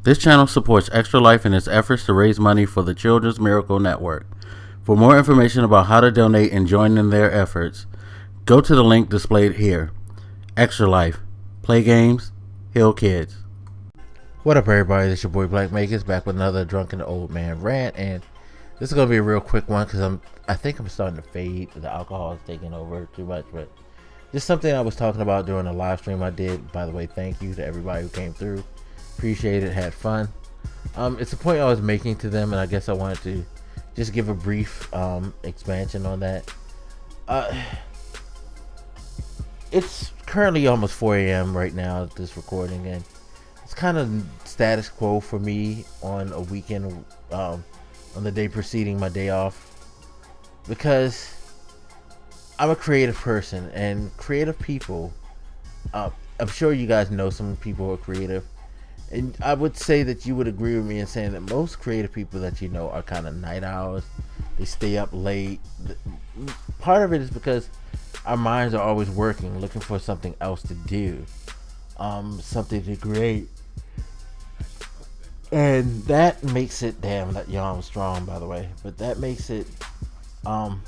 This channel supports Extra Life in its efforts to raise money for the Children's Miracle Network. For more information about how to donate and join in their efforts, go to the link displayed here. Extra Life. Play games, heal kids. What up, everybody? This is your boy Blak Magus back with another Drunken Old Man rant, and this is gonna be a real quick one because I think I'm starting to fade. The alcohol is taking over too much, but just something I was talking about during a live stream I did. By the way, thank you to everybody who came through. Appreciate it, had fun. It's a point I was making to them, and I guess I wanted to just give a brief expansion on that. It's currently almost 4 a.m. right now at this recording, and it's kind of status quo for me on a weekend, on the day preceding my day off, because I'm a creative person, and creative people, I'm sure you guys know some people who are creative, and I would say that you would agree with me in saying that most creative people that you know are kind of night owls. They stay up late. Part of it is because our minds are always working, looking for something else to do, something to create, and that makes it, damn, that yawn was strong, by the way, but that makes it kind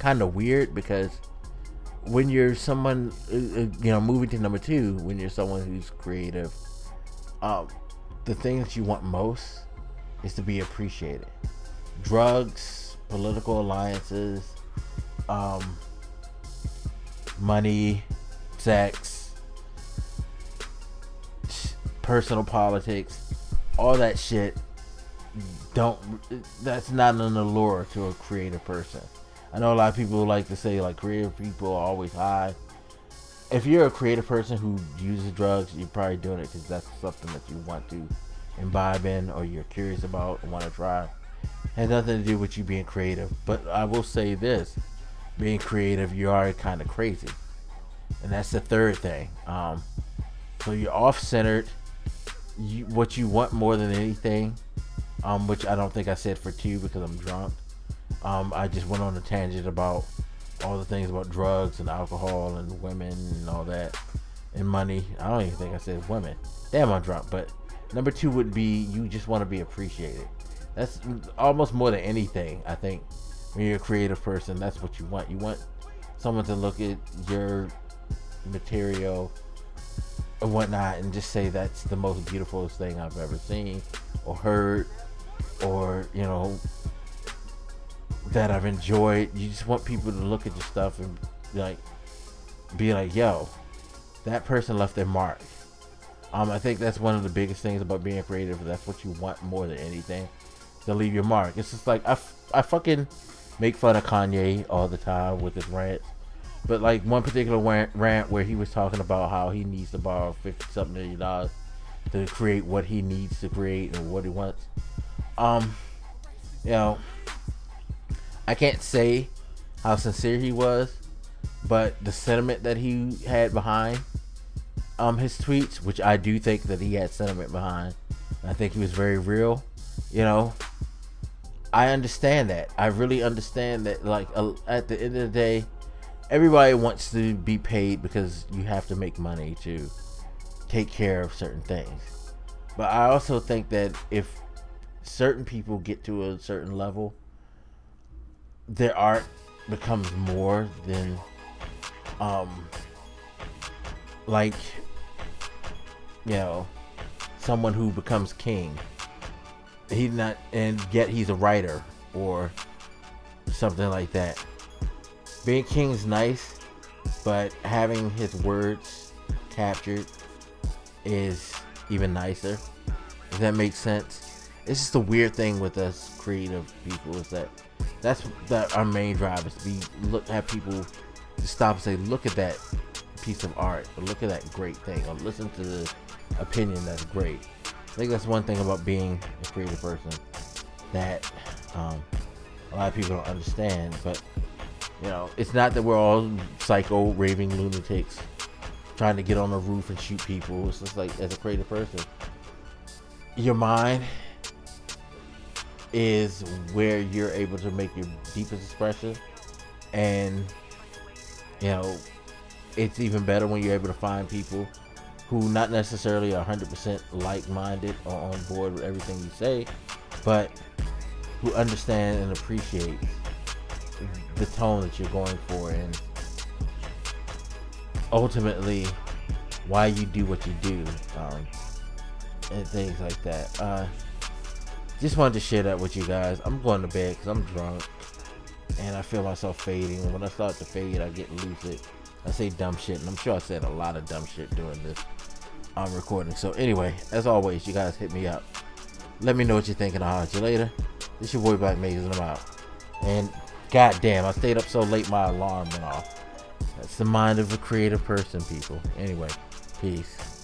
of weird, because when you're someone, moving to number two, when you're someone who's creative, the thing that you want most is to be appreciated. Drugs, political alliances, money, sex, personal politics, all that shit, that's not an allure to a creative person. I know a lot of people like to say, like, creative people are always high. If you're a creative person who uses drugs, you're probably doing it because that's something that you want to imbibe in, or you're curious about and want to try. It has nothing to do with you being creative. But I will say this, being creative, you are kind of crazy. And that's the third thing. So you're off-centered. What you want more than anything, which I don't think I said for two because I'm drunk. I just went on a tangent about all the things about drugs and alcohol and women and all that, and money. I don't even think I said women. Damn, I'm drunk. But number two would be, you just want to be appreciated. That's almost more than anything. I think when you're a creative person, that's what you want. You want someone to look at your material and whatnot and just say that's the most beautiful thing I've ever seen or heard, or that I've enjoyed. You just want people to look at your stuff and be like, yo, that person left their mark. I think that's one of the biggest things about being creative. That's what you want more than anything, to leave your mark. It's just like, I fucking make fun of Kanye all the time with his rants, but like one particular rant where he was talking about how he needs to borrow $50-something million to create what he needs to create and what he wants. I can't say how sincere he was, but the sentiment that he had behind his tweets, which I do think that he had sentiment behind, I think he was very real. I understand that. I really understand that. Like, at the end of the day, everybody wants to be paid because you have to make money to take care of certain things. But I also think that if certain people get to a certain level, their art becomes more than someone who becomes king. He's not, and yet he's a writer or something like that. Being king is nice, but having his words captured is even nicer, if that makes sense. It's just a weird thing with us creative people, is that's our main drive, is to have people to stop and say, look at that piece of art, or look at that great thing, or listen to the opinion that's great. I think that's one thing about being a creative person that a lot of people don't understand. But it's not that we're all psycho raving lunatics trying to get on the roof and shoot people. It's just like, as a creative person, your mind is where you're able to make your deepest expression, and it's even better when you're able to find people who not necessarily 100% like-minded or on board with everything you say, but who understand and appreciate the tone that you're going for, and ultimately why you do what you do, and things like that. Just wanted to share that with you guys. I'm going to bed because I'm drunk and I feel myself fading, and when I start to fade I get lucid. I say dumb shit, and I'm sure I said a lot of dumb shit during this recording. So anyway, as always, you guys hit me up, let me know what you're thinking. I'll holler at you later. This your boy Black Magus, and I'm out. And goddamn, I stayed up so late my alarm went off. That's the mind of a creative person, people. Anyway, peace.